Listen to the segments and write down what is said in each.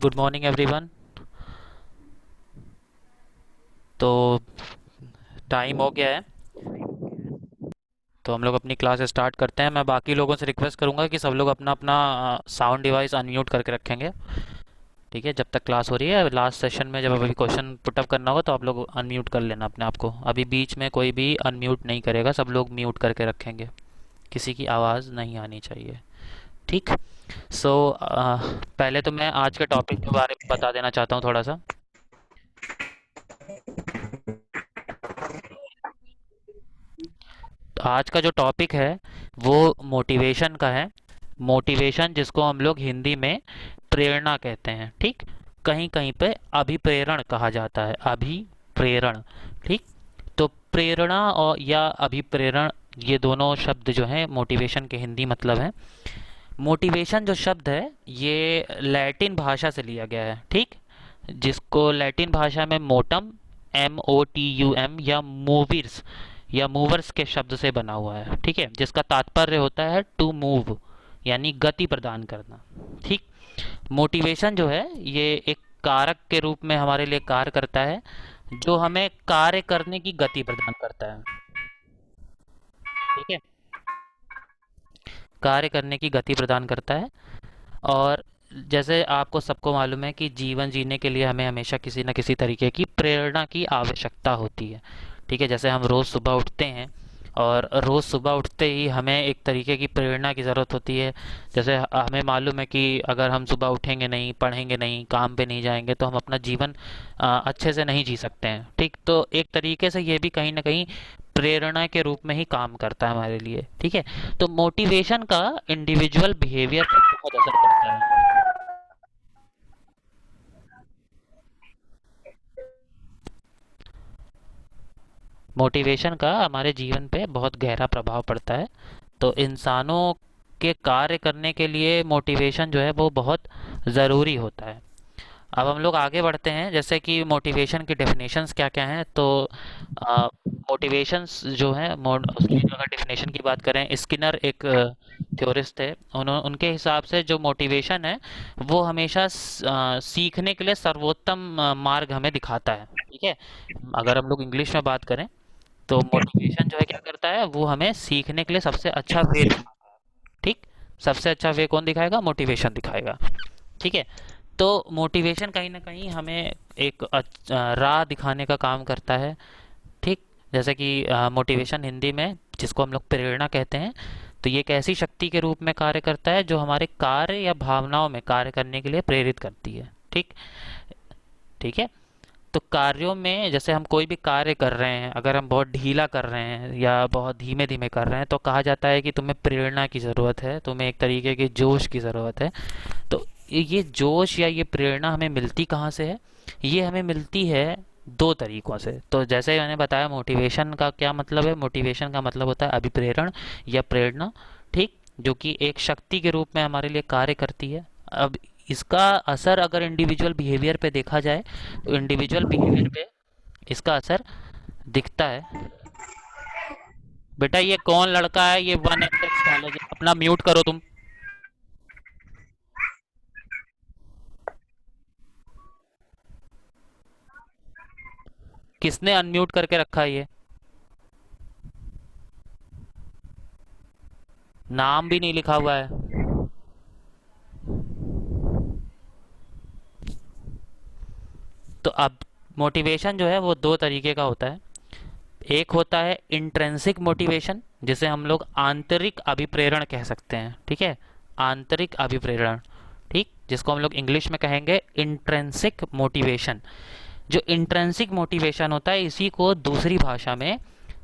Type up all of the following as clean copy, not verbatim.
Good morning everyone. तो time हो गया है, तो हम लोग अपनी क्लास स्टार्ट करते हैं। मैं बाकी लोगों से रिक्वेस्ट करूंगा कि सब लोग अपना अपना साउंड डिवाइस अनम्यूट करके रखेंगे। ठीक है, जब तक क्लास हो रही है। लास्ट सेशन में जब अभी क्वेश्चन पुटअप करना होगा तो आप लोग अनम्यूट कर लेना अपने आप को। अभी बीच में कोई भी अनम्यूट नहीं करेगा, सब लोग म्यूट करके रखेंगे। किसी की आवाज़ नहीं आनी चाहिए। ठीक। सो पहले तो मैं आज के टॉपिक के बारे में बता देना चाहता हूँ थोड़ा सा। तो आज का जो टॉपिक है वो मोटिवेशन का है। मोटिवेशन, जिसको हम लोग हिंदी में प्रेरणा कहते हैं। ठीक। कहीं कहीं पे अभिप्रेरण कहा जाता है, अभिप्रेरण। ठीक। तो प्रेरणा और या अभिप्रेरण, ये दोनों शब्द जो हैं मोटिवेशन के हिंदी मतलब है। मोटिवेशन जो शब्द है ये लैटिन भाषा से लिया गया है। ठीक। जिसको लैटिन भाषा में मोटम, MOTUM, या मूवर्स के शब्द से बना हुआ है। ठीक है, जिसका तात्पर्य होता है टू मूव, यानी गति प्रदान करना। ठीक। मोटिवेशन जो है ये एक कारक के रूप में हमारे लिए कार्य करता है, जो हमें कार्य करने की गति प्रदान करता है। ठीक है, कार्य करने की गति प्रदान करता है। और जैसे आपको सबको मालूम है कि जीवन जीने के लिए हमें हमेशा किसी न किसी तरीके की प्रेरणा की आवश्यकता होती है। ठीक है, जैसे हम रोज़ सुबह उठते हैं और रोज़ सुबह उठते ही हमें एक तरीके की प्रेरणा की ज़रूरत होती है। जैसे हमें मालूम है कि अगर हम सुबह उठेंगे नहीं, पढ़ेंगे नहीं, काम पे नहीं जाएंगे तो हम अपना जीवन अच्छे से नहीं जी सकते हैं। ठीक। तो एक तरीके से ये भी कहीं ना कहीं प्रेरणा के रूप में ही काम करता है हमारे लिए। ठीक है। तो मोटिवेशन का इंडिविजुअल बिहेवियर पर बहुत असर पड़ता है। मोटिवेशन का हमारे जीवन पे बहुत गहरा प्रभाव पड़ता है। तो इंसानों के कार्य करने के लिए मोटिवेशन जो है वो बहुत ज़रूरी होता है। अब हम लोग आगे बढ़ते हैं, जैसे कि मोटिवेशन की डेफिनेशंस क्या क्या हैं। तो मोटिवेशंस जो हैं, उसकी अगर डेफिनेशन की बात करें, स्किनर एक थ्योरिस्ट थे। उनके हिसाब से जो मोटिवेशन है वो हमेशा सीखने के लिए सर्वोत्तम मार्ग हमें दिखाता है। ठीक है। अगर हम लोग इंग्लिश में बात करें तो मोटिवेशन जो है क्या करता है, वो हमें सीखने के लिए सबसे अच्छा वे दिखाता है। ठीक। सबसे अच्छा वे कौन दिखाएगा? मोटिवेशन दिखाएगा। ठीक है। तो मोटिवेशन कहीं ना कहीं हमें एक राह दिखाने का काम करता है। ठीक। जैसे कि मोटिवेशन हिंदी में जिसको हम लोग प्रेरणा कहते हैं, तो ये एक ऐसी शक्ति के रूप में कार्य करता है जो हमारे कार्य या भावनाओं में कार्य करने के लिए प्रेरित करती है। ठीक। ठीक है। तो कार्यों में जैसे हम कोई भी कार्य कर रहे हैं, अगर हम बहुत ढीला कर रहे हैं या बहुत धीमे धीमे कर रहे हैं तो कहा जाता है कि तुम्हें प्रेरणा की ज़रूरत है, तुम्हें एक तरीके के जोश की ज़रूरत है। तो ये जोश या ये प्रेरणा हमें मिलती कहाँ से है? ये हमें मिलती है दो तरीकों से। तो जैसे मैंने बताया मोटिवेशन का क्या मतलब है, मोटिवेशन का मतलब होता है अभिप्रेरण या प्रेरणा। ठीक। जो कि एक शक्ति के रूप में हमारे लिए कार्य करती है। अब इसका असर अगर इंडिविजुअल बिहेवियर पे देखा जाए तो इंडिविजुअल बिहेवियर पे इसका असर दिखता है। बेटा ये कौन लड़का है, ये 1XX कॉलेज है, अपना म्यूट करो तुम। किसने अनम्यूट करके रखा है ये? नाम भी नहीं लिखा हुआ है। तो अब मोटिवेशन जो है वो दो तरीके का होता है। एक होता है इंट्रिंसिक मोटिवेशन, जिसे हम लोग आंतरिक अभिप्रेरण कह सकते हैं। ठीक है, आंतरिक अभिप्रेरण। ठीक, जिसको हम लोग इंग्लिश में कहेंगे इंट्रिंसिक मोटिवेशन। जो इंट्रिंसिक मोटिवेशन होता है इसी को दूसरी भाषा में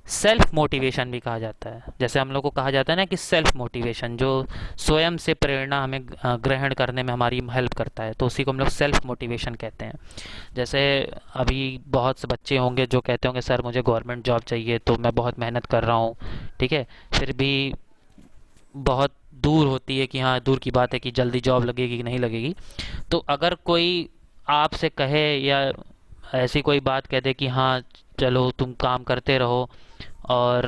सेल्फ मोटिवेशन भी कहा जाता है। जैसे हम लोग को कहा जाता है ना कि सेल्फ मोटिवेशन जो स्वयं से प्रेरणा हमें ग्रहण करने में हमारी हेल्प करता है, तो उसी को हम लोग सेल्फ मोटिवेशन कहते हैं। जैसे अभी बहुत से बच्चे होंगे जो कहते होंगे सर मुझे गवर्नमेंट जॉब चाहिए, तो मैं बहुत मेहनत कर रहा हूँ। ठीक है, फिर भी बहुत दूर होती है कि हाँ, दूर की बात है कि जल्दी जॉब लगेगी कि नहीं लगेगी। तो अगर कोई आपसे कहे या ऐसी कोई बात कह दे कि हाँ चलो तुम काम करते रहो और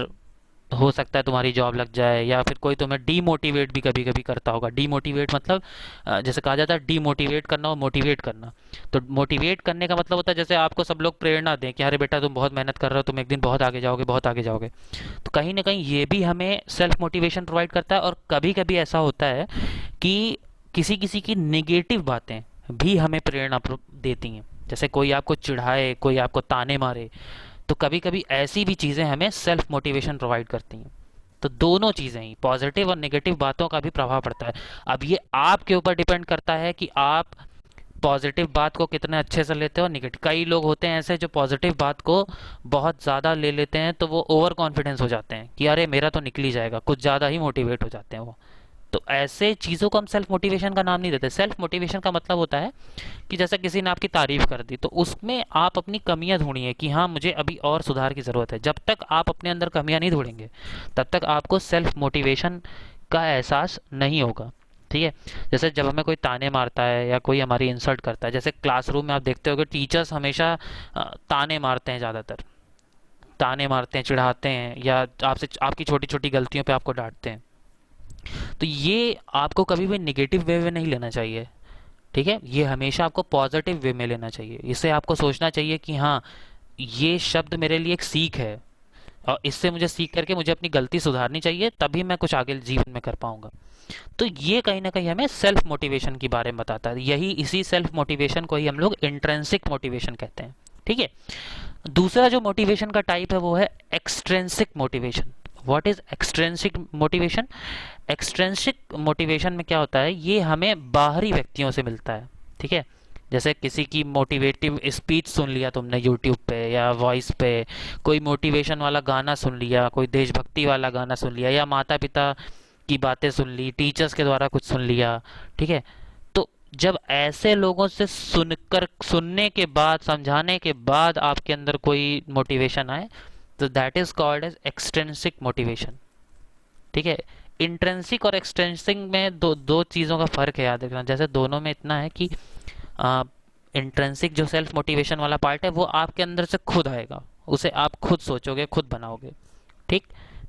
हो सकता है तुम्हारी जॉब लग जाए, या फिर कोई तुम्हें डीमोटिवेट भी कभी कभी करता होगा। डीमोटिवेट मतलब जैसे कहा जाता है डीमोटिवेट करना और मोटिवेट करना। तो मोटिवेट करने का मतलब होता है जैसे आपको सब लोग प्रेरणा दें कि अरे बेटा तुम बहुत मेहनत कर रहे हो, तुम एक दिन बहुत आगे जाओगे, बहुत आगे जाओगे। तो कहीं ना कहीं ये भी हमें सेल्फ मोटिवेशन प्रोवाइड करता है। और कभी कभी ऐसा होता है कि किसी किसी की नेगेटिव बातें भी हमें प्रेरणा देती हैं। जैसे कोई आपको चिढ़ाए, कोई आपको ताने मारे, तो कभी कभी ऐसी भी चीज़ें हमें सेल्फ मोटिवेशन प्रोवाइड करती हैं। तो दोनों चीज़ें ही, पॉजिटिव और नेगेटिव बातों का भी प्रभाव पड़ता है। अब ये आपके ऊपर डिपेंड करता है कि आप पॉजिटिव बात को कितने अच्छे से लेते हो और नेगेटिव। कई लोग होते हैं ऐसे जो पॉजिटिव बात को बहुत ज़्यादा ले लेते हैं, तो वो ओवर कॉन्फिडेंस हो जाते हैं कि अरे मेरा तो निकल ही जाएगा, कुछ ज़्यादा ही मोटिवेट हो जाते हैं वो। तो ऐसे चीज़ों को हम सेल्फ मोटिवेशन का नाम नहीं देते। सेल्फ मोटिवेशन का मतलब होता है कि जैसे किसी ने आपकी तारीफ कर दी, तो उसमें आप अपनी कमियां ढूंढिए कि हाँ मुझे अभी और सुधार की ज़रूरत है। जब तक आप अपने अंदर कमियां नहीं ढूंढेंगे, तब तक आपको सेल्फ मोटिवेशन का एहसास नहीं होगा। ठीक है। जैसे जब हमें कोई ताने मारता है या कोई हमारी इंसल्ट करता है, जैसे क्लासरूम में आप देखते हो कि टीचर्स हमेशा ताने मारते हैं, ज़्यादातर ताने मारते हैं, चिढ़ाते हैं, या आपसे आपकी छोटी छोटी गलतियों पे आपको डांटते हैं। तो ये आपको कभी भी निगेटिव वे में नहीं लेना चाहिए। ठीक है, ये हमेशा आपको पॉजिटिव वे में लेना चाहिए। इससे आपको सोचना चाहिए कि हाँ, ये शब्द मेरे लिए एक सीख है, और इससे मुझे सीख करके मुझे अपनी गलती सुधारनी चाहिए, तभी मैं कुछ आगे जीवन में कर पाऊंगा। तो ये कहीं ना कहीं हमें सेल्फ मोटिवेशन के बारे में बताता है। यही इसी सेल्फ मोटिवेशन को ही हम लोग इंट्रिंसिक मोटिवेशन कहते हैं। ठीक है। दूसरा जो मोटिवेशन का टाइप है वो है extrinsic motivation. What is extrinsic motivation? Extrinsic motivation में क्या होता है, ये हमें बाहरी व्यक्तियों से मिलता है। ठीक है। जैसे किसी की मोटिवेटिव स्पीच सुन लिया तुमने यूट्यूब पे या वॉइस पे, कोई मोटिवेशन वाला गाना सुन लिया, कोई देशभक्ति वाला गाना सुन लिया, या माता पिता की बातें सुन ली, टीचर्स के द्वारा कुछ सुन लिया। ठीक है। तो जब ऐसे लोगों से सुनकर, सुनने के बाद, समझाने के बाद आपके अंदर कोई मोटिवेशन आए, तो that is called as extrinsic motivation. ठीक है। इंट्रिंसिक और एक्सट्रिंसिक में दो दो चीज़ों का फ़र्क है, याद रखना। जैसे दोनों में इतना है कि इंट्रिंसिक जो सेल्फ मोटिवेशन वाला पार्ट है वो आपके अंदर से खुद आएगा, उसे आप खुद सोचोगे, खुद बनाओगे। ठीक।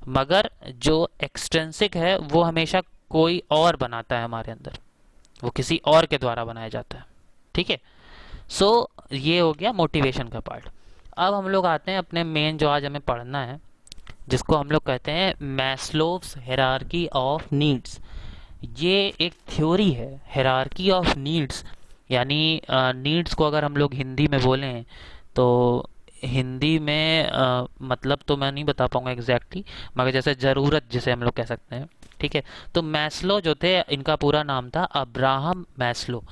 मगर जो एक्सट्रिंसिक है वो हमेशा कोई और बनाता है हमारे अंदर, वो किसी और के द्वारा बनाया जाता है। ठीक है। सो ये हो गया मोटिवेशन का पार्ट। अब हम लोग आते हैं अपने मेन जो आज हमें पढ़ना है, जिसको हम लोग कहते हैं मैस्लोव्स हायरार्की ऑफ नीड्स। ये एक थ्योरी है, हायरार्की ऑफ नीड्स। यानी नीड्स को अगर हम लोग हिंदी में बोलें, तो हिंदी में मतलब तो मैं नहीं बता पाऊंगा एग्जैक्टली, मगर जैसे ज़रूरत जिसे हम लोग कह सकते हैं। ठीक है। तो मैस्लो जो थे, इनका पूरा नाम था अब्राहम मैस्लो।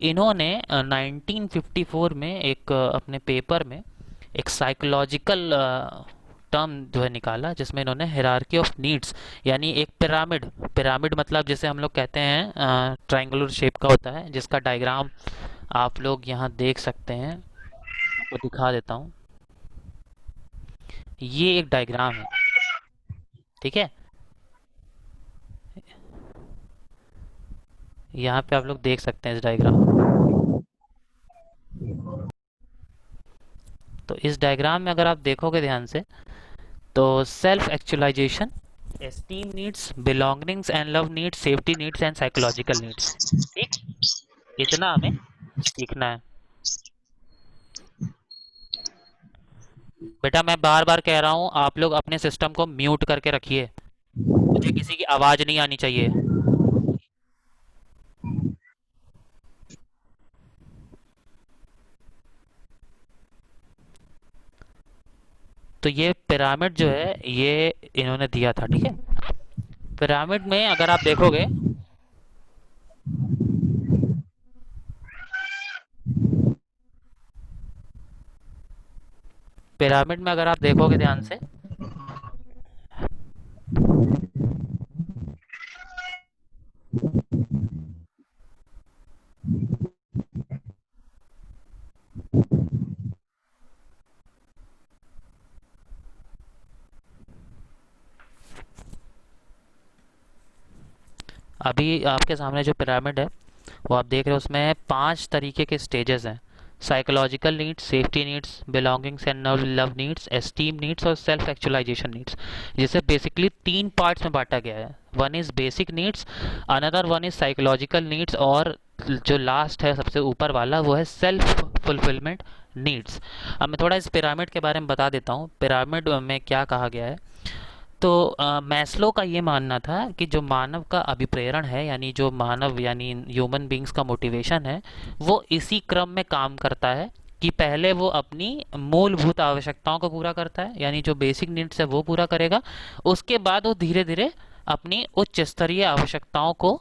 इन्होंने 1954 में एक अपने पेपर में एक साइकोलॉजिकल टर्म जो है निकाला, जिसमें इन्होंने हायरार्की ऑफ नीड्स, यानी एक पिरामिड, पिरामिड मतलब जैसे हम लोग कहते हैं ट्रायंगुलर शेप का होता है, जिसका डायग्राम आप लोग यहाँ देख सकते हैं। आपको दिखा देता हूँ, ये एक डायग्राम है। ठीक है। यहाँ पे आप लोग देख सकते हैं इस डायग्राम। तो इस डायग्राम में अगर आप देखोगे ध्यान से, तो self actualisation, esteem needs, belongings and love needs, safety needs and psychological needs. ठीक। इतना हमें सीखना है। बेटा मैं बार बार कह रहा हूँ, आप लोग अपने सिस्टम को म्यूट करके रखिए, मुझे किसी की आवाज़ नहीं आनी चाहिए। तो ये पिरामिड जो है ये इन्होंने दिया था। ठीक है। पिरामिड में अगर आप देखोगे, पिरामिड में अगर आप देखोगे ध्यान से, अभी आपके सामने जो पिरामिड है वो आप देख रहे हो, उसमें 5 तरीके के स्टेजेस हैं। Psychological needs, safety needs, belongings and love needs, esteem needs और सेल्फ एक्चुअलाइजेशन नीड्स। जिसे बेसिकली तीन पार्ट्स में बांटा गया है। One is basic needs, another one is psychological needs, और जो लास्ट है सबसे ऊपर वाला वो है सेल्फ फुलफिलमेंट नीड्स। अब मैं थोड़ा इस पिरामिड के बारे में बता देता हूँ। पिरामिड में क्या कहा गया है, तो मैस्लो का ये मानना था कि जो मानव का अभिप्रेरण है, यानी जो मानव यानी ह्यूमन बींग्स का मोटिवेशन है, वो इसी क्रम में काम करता है कि पहले वो अपनी मूलभूत आवश्यकताओं को पूरा करता है, यानी जो बेसिक नीड्स है वो पूरा करेगा। उसके बाद वो धीरे धीरे अपनी उच्च स्तरीय आवश्यकताओं को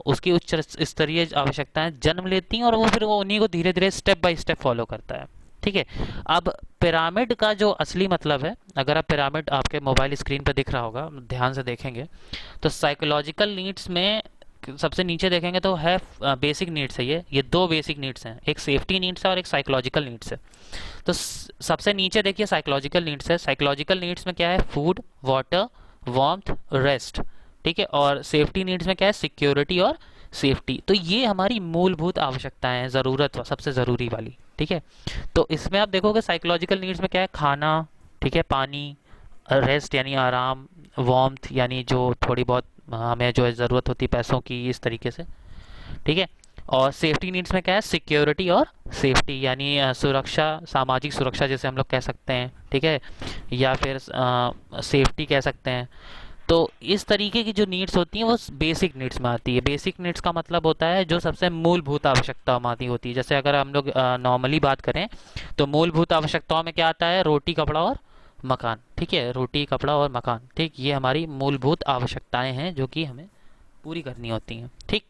उसकी उच्च स्तरीय आवश्यकताएं जन्म लेती हैं, और वो फिर वो उन्हीं को धीरे धीरे स्टेप बाय स्टेप फॉलो करता है। ठीक है। अब पिरामिड का जो असली मतलब है, अगर आप पिरामिड आपके मोबाइल स्क्रीन पर दिख रहा होगा, ध्यान से देखेंगे तो साइकोलॉजिकल नीड्स में सबसे नीचे देखेंगे तो है बेसिक नीड्स है। ये दो बेसिक नीड्स हैं, एक सेफ्टी नीड्स है और एक साइकोलॉजिकल नीड्स है। तो सबसे नीचे देखिए साइकोलॉजिकल नीड्स है। साइकोलॉजिकल नीड्स में क्या है, फूड, वाटर, वार्मथ, रेस्ट। ठीक है। और सेफ्टी नीड्स में क्या है, सिक्योरिटी और सेफ्टी। तो ये हमारी मूलभूत आवश्यकताएं हैं, ज़रूरत सबसे ज़रूरी वाली। ठीक है। तो इसमें आप देखोगे साइकोलॉजिकल नीड्स में क्या है, खाना, ठीक है, पानी, रेस्ट यानी आराम, वार्मथ यानी जो थोड़ी बहुत हमें जो है ज़रूरत होती है पैसों की, इस तरीके से। ठीक है। और सेफ्टी नीड्स में क्या है, सिक्योरिटी और सेफ्टी यानी सुरक्षा, सामाजिक सुरक्षा जैसे हम लोग कह सकते हैं। ठीक है। या फिर सेफ्टी कह सकते हैं। तो इस तरीके की जो नीड्स होती हैं वो बेसिक नीड्स में आती है। बेसिक नीड्स का मतलब होता है जो सबसे मूलभूत आवश्यकताओं में आती होती है। जैसे अगर हम लोग नॉर्मली बात करें तो मूलभूत आवश्यकताओं में क्या आता है, रोटी, कपड़ा और मकान। ठीक है। रोटी, कपड़ा और मकान, ठीक, ये हमारी मूलभूत आवश्यकताएं हैं जो कि हमें पूरी करनी होती हैं। ठीक।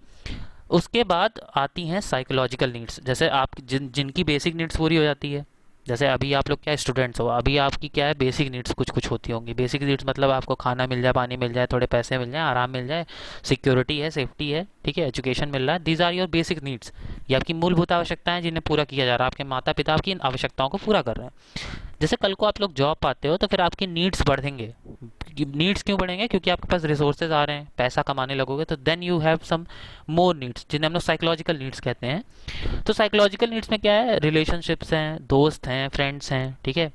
उसके बाद आती हैं साइकोलॉजिकल नीड्स। जैसे आप जिनकी बेसिक नीड्स पूरी हो जाती है, जैसे अभी आप लोग क्या स्टूडेंट्स हो, अभी आपकी क्या है, बेसिक नीड्स कुछ कुछ होती होंगी। बेसिक नीड्स मतलब आपको खाना मिल जाए, पानी मिल जाए, थोड़े पैसे मिल जाए, आराम मिल जाए, सिक्योरिटी है, सेफ्टी है, ठीक है, एजुकेशन मिल रहा है। These are your basic needs. ये आपकी मूलभूत आवश्यकताएं जिन्हें पूरा किया जा रहा है। आपके माता पिता आपकी इन आवश्यकताओं को पूरा कर रहे हैं। जैसे कल को आप लोग जॉब पाते हो तो फिर आपकी नीड्स बढ़ेंगे। नीड्स क्यों बढ़ेंगे, क्योंकि आपके पास रिसोर्सेज आ रहे हैं, पैसा कमाने लगोगे, तो then you have some more needs जिन्हें हम लोग साइकोलॉजिकल नीड्स कहते हैं। तो साइकोलॉजिकल नीड्स में क्या है, रिलेशनशिप्स हैं, दोस्त हैं, फ्रेंड्स हैं। ठीक है।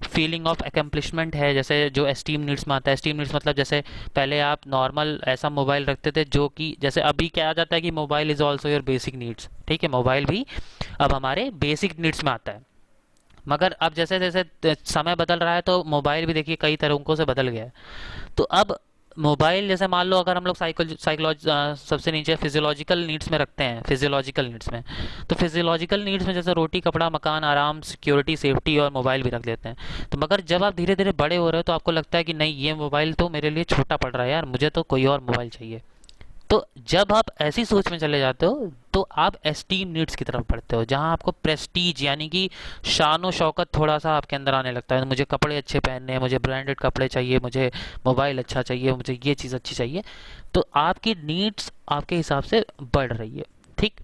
फीलिंग ऑफ अकम्पलिशमेंट है, जैसे जो एस्टीम नीड्स में आता है। एस्टीम नीड्स मतलब जैसे पहले आप नॉर्मल ऐसा मोबाइल रखते थे जो कि, जैसे अभी क्या आ जाता है कि mobile is also your basic needs. ठीक है। मोबाइल भी अब हमारे बेसिक नीड्स में आता है। मगर अब जैसे जैसे समय बदल रहा है तो मोबाइल भी देखिए कई तरीकों से बदल गया है। तो अब मोबाइल, जैसे मान लो अगर हम लोग साइकोलॉजी सबसे नीचे फिजियोलॉजिकल नीड्स में रखते हैं, फिजियोलॉजिकल नीड्स में, तो फिजियोलॉजिकल नीड्स में जैसे रोटी, कपड़ा, मकान, आराम, सिक्योरिटी, सेफ्टी और मोबाइल भी रख लेते हैं। तो मगर जब आप धीरे धीरे बड़े हो रहे हो तो आपको लगता है कि नहीं, ये मोबाइल तो मेरे लिए छोटा पड़ रहा है यार, मुझे तो कोई और मोबाइल चाहिए। तो जब आप ऐसी सोच में चले जाते हो तो आप एस्टीम नीड्स की तरफ बढ़ते हो, जहां आपको प्रेस्टीज यानी कि शान और शौकत थोड़ा सा आपके अंदर आने लगता है। मुझे कपड़े अच्छे पहनने हैं, मुझे ब्रांडेड कपड़े चाहिए, मुझे मोबाइल अच्छा चाहिए, मुझे ये चीज़ अच्छी चाहिए। तो आपकी नीड्स आपके हिसाब से बढ़ रही है। ठीक।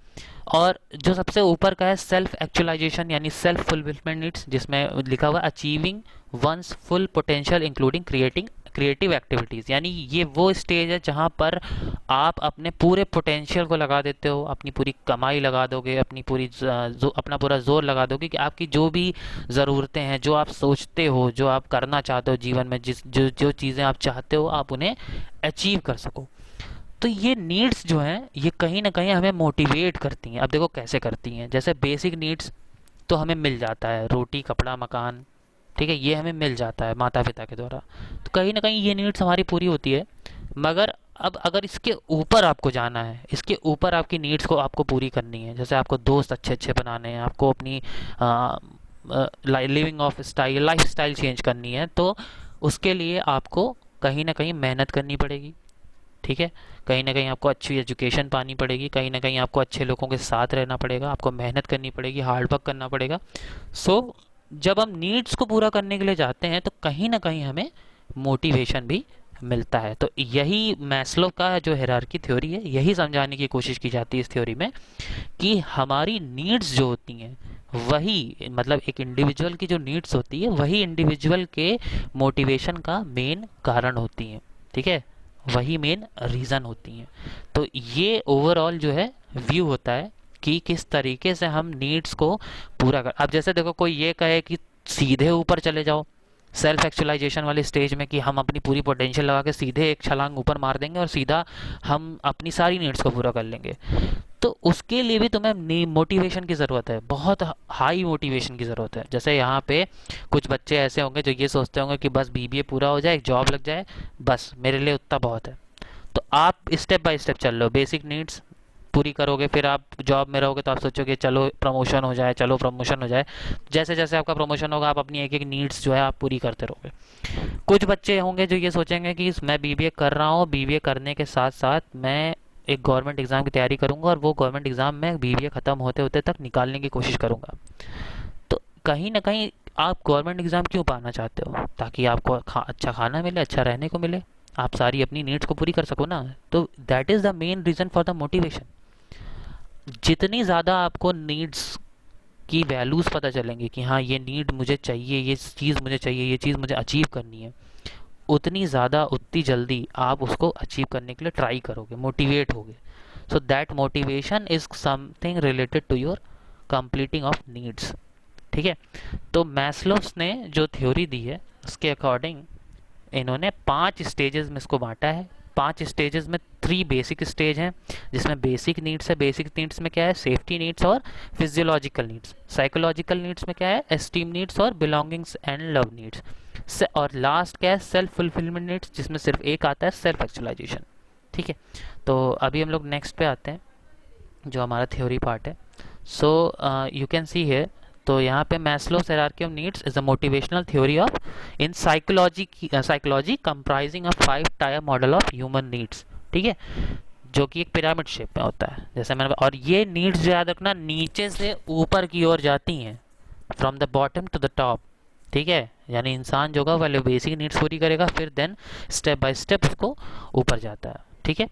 और जो सबसे ऊपर का है सेल्फ एक्चुअलाइजेशन यानी सेल्फ फुलफिलमेंट नीड्स, जिसमें लिखा हुआ achieving one's full potential including creating creative activities, यानी ये वो स्टेज है जहाँ पर आप अपने पूरे पोटेंशियल को लगा देते हो, अपनी पूरी कमाई लगा दोगे, अपनी पूरी अपना पूरा जोर लगा दोगे कि आपकी जो भी ज़रूरतें हैं, जो आप सोचते हो, जो आप करना चाहते हो जीवन में, जो चीज़ें आप चाहते हो, आप उन्हें अचीव कर सको। तो ये नीड्स जो हैं ये कहीं ना कहीं हमें मोटिवेट करती हैं। अब देखो कैसे करती हैं, जैसे बेसिक नीड्स तो हमें मिल जाता है, रोटी, कपड़ा, मकान, ठीक है, ये हमें मिल जाता है माता पिता के द्वारा। तो कहीं ना कहीं ये नीड्स हमारी पूरी होती है। मगर अब अगर इसके ऊपर आपको जाना है, इसके ऊपर आपकी नीड्स को आपको पूरी करनी है, जैसे आपको दोस्त अच्छे अच्छे बनाने हैं, आपको अपनी living of style, life style change करनी है, तो उसके लिए आपको कहीं ना कहीं मेहनत करनी पड़ेगी। ठीक है। कहीं ना कहीं आपको अच्छी एजुकेशन पानी पड़ेगी, कहीं ना कहीं आपको अच्छे लोगों के साथ रहना पड़ेगा, आपको मेहनत करनी पड़ेगी, हार्ड वर्क करना पड़ेगा। सो जब हम नीड्स को पूरा करने के लिए जाते हैं तो कहीं ना कहीं हमें मोटिवेशन भी मिलता है। तो यही मैस्लो का जो हायरार्की थ्योरी है, यही समझाने की कोशिश की जाती है इस थ्योरी में कि हमारी नीड्स जो होती हैं वही, मतलब एक इंडिविजुअल की जो नीड्स होती है वही इंडिविजुअल के मोटिवेशन का मेन कारण होती हैं। ठीक है। वही मेन रीज़न होती हैं। तो ये ओवरऑल जो है व्यू होता है कि किस तरीके से हम नीड्स को पूरा कर। अब जैसे देखो कोई ये कहे कि सीधे ऊपर चले जाओ सेल्फ एक्चुअलाइजेशन वाली स्टेज में, कि हम अपनी पूरी पोटेंशियल लगा के सीधे एक छलांग ऊपर मार देंगे और सीधा हम अपनी सारी नीड्स को पूरा कर लेंगे, तो उसके लिए भी तुम्हें मोटिवेशन की ज़रूरत है, बहुत हाई मोटिवेशन की ज़रूरत है। जैसे यहाँ पे कुछ बच्चे ऐसे होंगे जो ये सोचते होंगे कि बस बीबीए पूरा हो जाए, एक जॉब लग जाए, बस मेरे लिए उतना बहुत है। तो आप स्टेप बाय स्टेप चल लो, बेसिक नीड्स पूरी करोगे, फिर आप जॉब में रहोगे तो आप सोचोगे चलो प्रमोशन हो जाए, चलो प्रमोशन हो जाए। जैसे जैसे आपका प्रमोशन होगा आप अपनी एक एक नीड्स जो है आप पूरी करते रहोगे। कुछ बच्चे होंगे जो ये सोचेंगे कि मैं बीबीए कर रहा हूँ, बीबीए करने के साथ साथ मैं एक गवर्नमेंट एग्ज़ाम की तैयारी करूंगा और वो गवर्नमेंट एग्ज़ाम में बीबीए ख़त्म होते होते तक निकालने की कोशिश करूंगा। तो कहीं ना कहीं आप गवर्नमेंट एग्ज़ाम क्यों पाना चाहते हो? ताकि आपको अच्छा खाना मिले, अच्छा रहने को मिले, आप सारी अपनी नीड्स को पूरी कर सको ना। तो that is the main reason for the motivation. जितनी ज़्यादा आपको नीड्स की वैल्यूज़ पता चलेंगी कि हाँ ये नीड मुझे चाहिए, ये चीज़ मुझे चाहिए, ये चीज़ मुझे अचीव करनी है, उतनी ज़्यादा उतनी जल्दी आप उसको अचीव करने के लिए ट्राई करोगे, मोटिवेट होगे। So that motivation is something related to your completing of needs. ठीक है। तो मैस्लोव्स ने जो थ्योरी दी है उसके अकॉर्डिंग इन्होंने 5 स्टेजेस में इसको बांटा है। 5 स्टेजेस में 3 बेसिक स्टेज हैं, जिसमें बेसिक नीड्स है। बेसिक नीड्स में क्या है? सेफ्टी नीड्स और फिजियोलॉजिकल नीड्स। साइकोलॉजिकल नीड्स में क्या है? एस्टीम नीड्स और बिलोंगिंग्स एंड लव नीड्स। और लास्ट क्या है? सेल्फ फुलफिलमेंट नीड्स, जिसमें सिर्फ एक आता है, सेल्फ एक्चुअलाइजेशन। ठीक है। तो अभी हम लोग नेक्स्ट पे आते हैं जो हमारा थ्योरी पार्ट है। So you can see here, तो यहाँ पे Maslow's hierarchy of needs is a motivational theory of in psychology comprising a 5 tier model of human needs. ठीक है। जो कि एक पिरामिड शेप में होता है, जैसे मैंने, और ये नीड्स जो याद रखना नीचे से ऊपर की ओर जाती हैं, from the bottom to the top. ठीक है। यानी इंसान जो होगा पहले बेसिक नीड्स पूरी करेगा, फिर देन स्टेप बाय स्टेप उसको ऊपर जाता है। ठीक है।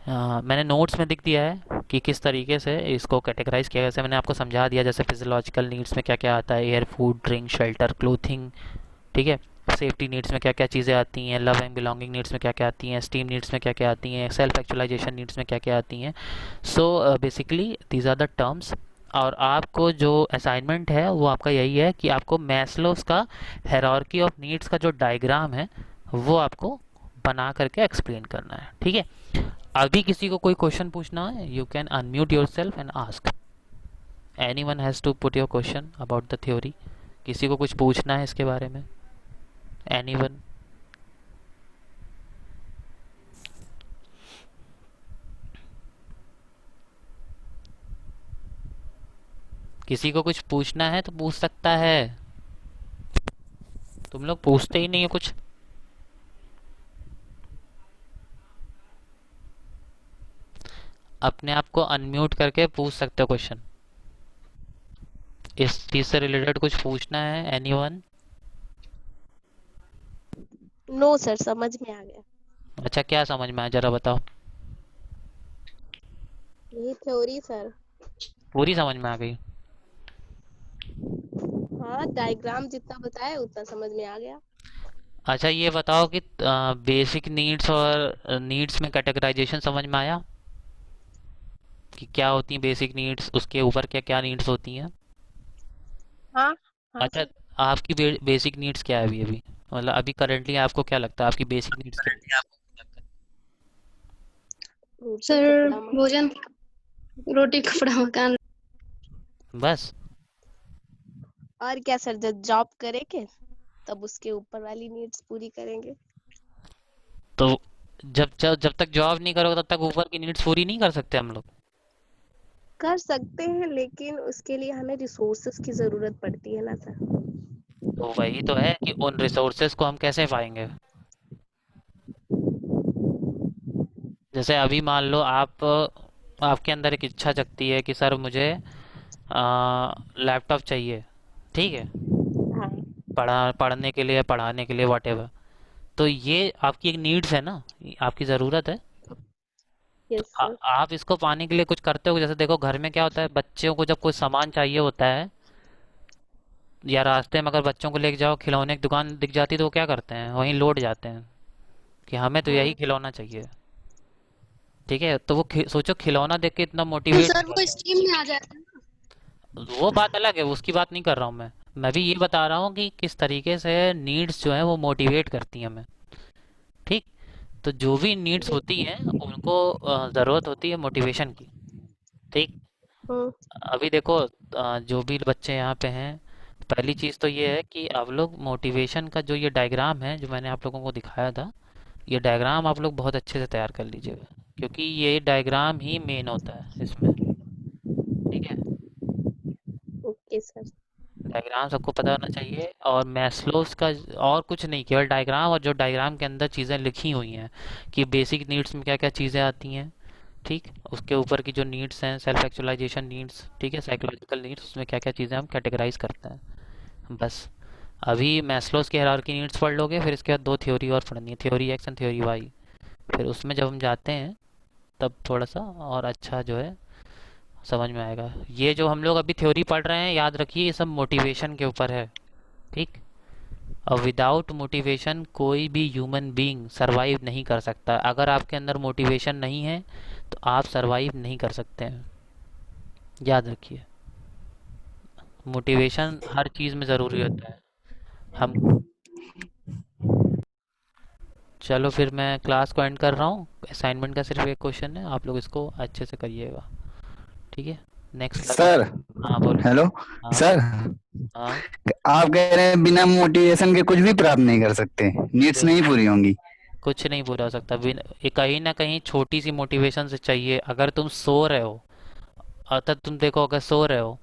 मैंने नोट्स में दिख दिया है कि किस तरीके से इसको कैटेगराइज किया गया। जैसे मैंने आपको समझा दिया, जैसे फिजियोलॉजिकल नीड्स में क्या क्या आता है, air, food, drink, shelter, clothing. ठीक है। सेफ्टी नीड्स में क्या क्या चीज़ें आती हैं, लव एंड बिलोंगिंग नीड्स में क्या क्या आती हैं, स्टीम नीड्स में क्या क्या आती हैं, सेल्फ एक्चुअलाइजेशन नीड्स में क्या क्या आती हैं। So basically these are the terms. और आपको जो असाइनमेंट है वो आपका यही है कि आपको मैस्लोस का हायरार्की ऑफ नीड्स का जो डायग्राम है वो आपको बना करके एक्सप्लेन करना है। ठीक है। अभी किसी को कोई क्वेश्चन पूछना है, you can unmute yourself and ask. Anyone has to put your question about the theory. किसी को कुछ पूछना है इसके बारे में? Anyone? किसी को कुछ पूछना है तो पूछ सकता है। तुम लोग पूछते ही नहीं हो कुछ। अपने आप को अनम्यूट करके पूछ सकते हो क्वेश्चन। इस चीज से रिलेटेड कुछ पूछना है? Any one? नो सर, समझ में आ गया। अच्छा, क्या समझ में आया जरा बताओ। यही थ्योरी सर। पूरी समझ में आ गई? हाँ, डायग्राम जितना बताया उतना समझ में आ गया। अच्छा, ये बताओ कि बेसिक नीड्स और नीड्स में कैटेगराइजेशन समझ में आया कि क्या होती हैं बेसिक नीड्स, उसके ऊपर क्या क्या नीड्स होती हैं? हाँ हाँ अच्छा, सर। आपकी बेसिक नीड्स क्या है अभी अभी, मतलब अभी करंटली आपको क्या लगता है आपकी बेसिक नीड्स क्या रोटी सर कपड़ा भोजन, रोटी कपड़ा मकान। है? बस? और क्या सर, जब जॉब करेंगे तब उसके ऊपर वाली नीड्स पूरी करेंगे। तो जब तक जॉब नहीं करोगे तब तक ऊपर की नीड्स पूरी नहीं कर सकते हम लोग? कर सकते हैं, लेकिन उसके लिए हमें रिसोर्सेस की जरूरत पड़ती है ना सर। तो वही तो है कि उन रिसोर्सेज को हम कैसे पाएंगे। जैसे अभी मान लो आप, आपके अंदर एक इच्छा जगती है कि सर मुझे लैपटॉप चाहिए। ठीक है। हाँ। पढ़ने के लिए, पढ़ाने के लिए, वॉटेवर। तो ये आपकी एक नीड्स है ना, ये आपकी ज़रूरत है। तो यस सर। आप इसको पाने के लिए कुछ करते हो। जैसे देखो घर में क्या होता है, बच्चों को जब कोई सामान चाहिए होता है, या रास्ते में अगर बच्चों को लेके जाओ, खिलौने की दुकान दिख जाती है तो वो क्या करते हैं, वहीं लौट जाते हैं कि हमें तो यही हाँ खिलौना चाहिए। ठीक है, तो वो सोचो खिलौना देख के इतना तो मोटिवेट सर हो वो जाता है। स्ट्रीम में आ जाएगा ना। वो बात अलग है, उसकी बात नहीं कर रहा हूँ मैं भी ये बता रहा हूँ कि किस तरीके से नीड्स जो है वो मोटिवेट करती हैं हमें। ठीक। तो जो भी नीड्स जी। होती हैं उनको ज़रूरत होती है मोटिवेशन की। ठीक। हम्म। अभी देखो जो भी बच्चे यहाँ पे हैं, पहली चीज़ तो ये है कि आप लोग मोटिवेशन का जो ये डायग्राम है जो मैंने आप लोगों को दिखाया था, ये डायग्राम आप लोग बहुत अच्छे से तैयार कर लीजिएगा, क्योंकि ये डायग्राम ही मेन होता है इसमें। ठीक है। Okay sir. डायग्राम सबको पता होना चाहिए, और मैस्लोस का और कुछ नहीं, केवल डायग्राम, और जो डायग्राम के अंदर चीज़ें लिखी हुई हैं कि बेसिक नीड्स में क्या क्या चीज़ें आती हैं। ठीक। उसके ऊपर की जो नीड्स हैं, सेल्फ एक्चुअलाइजेशन नीड्स, ठीक है, साइकोलॉजिकल नीड्स, उसमें क्या क्या चीज़ें हम कैटेगराइज करते हैं, बस। अभी मैस्लोस की हायरार्की नीड्स पढ़ लोगे, फिर इसके बाद दो थ्योरी और पढ़नी है, theory X and theory Y. फिर उसमें जब हम जाते हैं तब थोड़ा सा और अच्छा जो है समझ में आएगा। ये जो हम लोग अभी थ्योरी पढ़ रहे हैं, याद रखिए ये सब मोटिवेशन के ऊपर है। ठीक। और विदाउट मोटिवेशन कोई भी ह्यूमन बीइंग सरवाइव नहीं कर सकता। अगर आपके अंदर मोटिवेशन नहीं है तो आप सरवाइव नहीं कर सकते हैं, याद रखिए। मोटिवेशन हर चीज़ में ज़रूरी होता है। हम चलो फिर मैं क्लास को एंड कर रहा हूँ। असाइनमेंट का सिर्फ एक क्वेश्चन है, आप लोग इसको अच्छे से करिएगा। ठीक है। नेक्स्ट क्लास में। सर। हाँ बोलो। हेलो। हाँ। सर, हाँ। आप कह रहे हैं बिना मोटिवेशन के कुछ भी प्राप्त नहीं कर सकते, नीड्स बिल नहीं पूरी होंगी। कुछ नहीं पूरा हो सकता बिन ये कहीं ना कहीं छोटी सी मोटिवेशन से चाहिए। अगर तुम सो रहे हो, अर्थात तुम देखो अगर सो रहे हो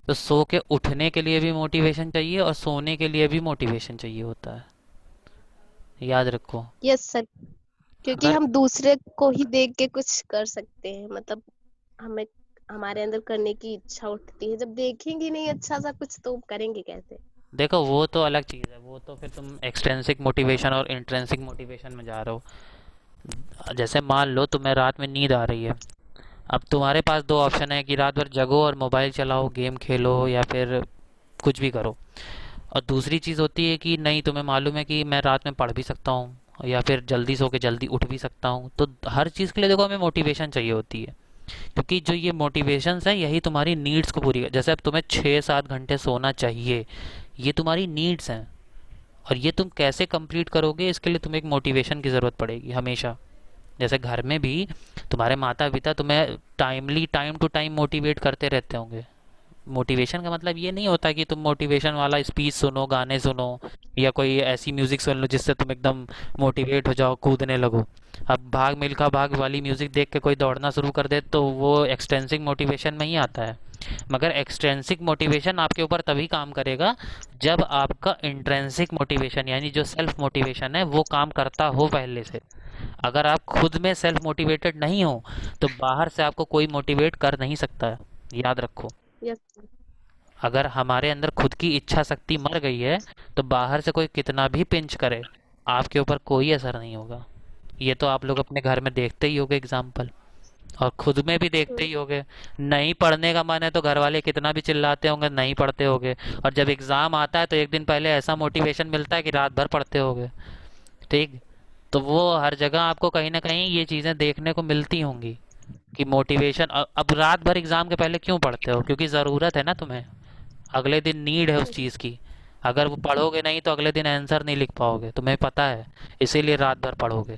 तो सो के उठने के लिए भी मोटिवेशन चाहिए और सोने के लिए भी मोटिवेशन चाहिए होता है, याद रखो। Yes sir. क्योंकि अगर हम दूसरे को ही देख के कुछ कर सकते हैं, मतलब हमें हमारे अंदर करने की इच्छा उठती है, जब देखेंगे नहीं अच्छा सा कुछ तो करेंगे कैसे। देखो वो तो अलग चीज़ है, वो तो फिर तुम एक्सट्रिंसिक मोटिवेशन और इंट्रिंसिक मोटिवेशन में जा रहे हो। जैसे मान लो तुम्हें रात में नींद आ रही है, अब तुम्हारे पास दो ऑप्शन है कि रात भर जगो और मोबाइल चलाओ, गेम खेलो, या फिर कुछ भी करो। और दूसरी चीज़ होती है कि नहीं, तुम्हें मालूम है कि मैं रात में पढ़ भी सकता हूँ या फिर जल्दी सो के जल्दी उठ भी सकता हूँ। तो हर चीज़ के लिए देखो हमें मोटिवेशन चाहिए होती है, क्योंकि जो ये मोटिवेशंस है यही तुम्हारी नीड्स को पूरी जैसे अब तुम्हें 6-7 घंटे सोना चाहिए, ये तुम्हारी नीड्स हैं। और ये तुम कैसे कंप्लीट करोगे, इसके लिए तुम्हें एक मोटिवेशन की ज़रूरत पड़ेगी हमेशा। जैसे घर में भी तुम्हारे माता पिता तुम्हें timely time to time motivate करते रहते होंगे। मोटिवेशन का मतलब ये नहीं होता कि तुम मोटिवेशन वाला स्पीच सुनो, गाने सुनो, या कोई ऐसी म्यूजिक सुन लो जिससे तुम एकदम मोटिवेट हो जाओ, कूदने लगो। अब भाग मिल्खा भाग वाली म्यूजिक देख के कोई दौड़ना शुरू कर दे तो वो एक्सटेंसिक मोटिवेशन में ही आता है। मगर एक्सट्रेंसिक मोटिवेशन आपके ऊपर तभी काम करेगा जब आपका इंट्रेंसिक मोटिवेशन यानी जो सेल्फ मोटिवेशन है वो काम करता हो पहले से। अगर आप खुद में सेल्फ मोटिवेटेड नहीं हो तो बाहर से आपको कोई मोटिवेट कर नहीं सकता है, याद रखो। यस। अगर हमारे अंदर खुद की इच्छा शक्ति मर गई है तो बाहर से कोई कितना भी पिंच करे आपके ऊपर कोई असर नहीं होगा। ये तो आप लोग अपने घर में देखते ही होगे एग्जाम्पल, और खुद में भी देखते ही होगे। नहीं पढ़ने का मन है तो घर वाले कितना भी चिल्लाते होंगे, नहीं पढ़ते होगे। और जब एग्जाम आता है तो एक दिन पहले ऐसा मोटिवेशन मिलता है कि रात भर पढ़ते होगे। ठीक। तो वो हर जगह आपको कहीं ना कहीं ये चीज़ें देखने को मिलती होंगी कि मोटिवेशन। अब रात भर एग्जाम के पहले क्यों पढ़ते हो? क्योंकि ज़रूरत है ना तुम्हें, अगले दिन नीड है उस चीज़ की। अगर वो पढ़ोगे नहीं तो अगले दिन आंसर नहीं लिख पाओगे, तुम्हें पता है, इसीलिए रात भर पढ़ोगे।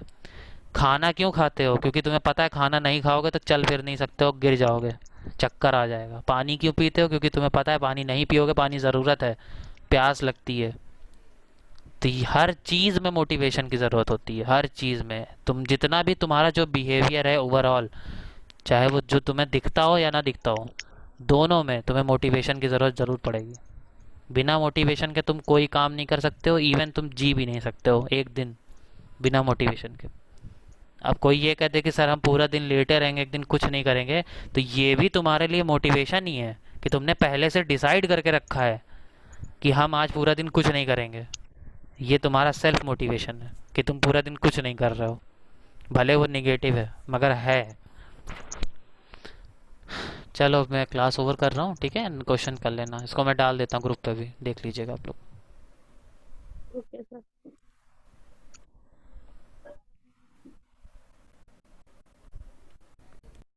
खाना क्यों खाते हो? क्योंकि तुम्हें पता है खाना नहीं खाओगे तो चल फिर नहीं सकते हो, गिर जाओगे, चक्कर आ जाएगा। पानी क्यों पीते हो? क्योंकि तुम्हें पता है पानी नहीं पियोगे, पानी ज़रूरत है, प्यास लगती है। तो हर चीज़ में मोटिवेशन की ज़रूरत होती है, हर चीज़ में। तुम जितना भी तुम्हारा जो बिहेवियर है ओवरऑल, चाहे वो जो तुम्हें दिखता हो या ना दिखता हो, दोनों में तुम्हें मोटिवेशन की ज़रूरत ज़रूर पड़ेगी। बिना मोटिवेशन के तुम कोई काम नहीं कर सकते हो, इवन तुम जी भी नहीं सकते हो एक दिन बिना मोटिवेशन के। अब कोई ये कहते कि सर हम पूरा दिन लेटे रहेंगे, एक दिन कुछ नहीं करेंगे, तो ये भी तुम्हारे लिए मोटिवेशन ही है कि तुमने पहले से डिसाइड करके रखा है कि हम आज पूरा दिन कुछ नहीं करेंगे। ये तुम्हारा सेल्फ मोटिवेशन है कि तुम पूरा दिन कुछ नहीं कर रहे हो, भले वो निगेटिव है मगर है। चलो मैं क्लास ओवर कर रहा हूँ, ठीक है, क्वेश्चन कर लेना, इसको मैं डाल देता हूँ ग्रुप पे भी, देख लीजिएगा आप लोग। Okay sir.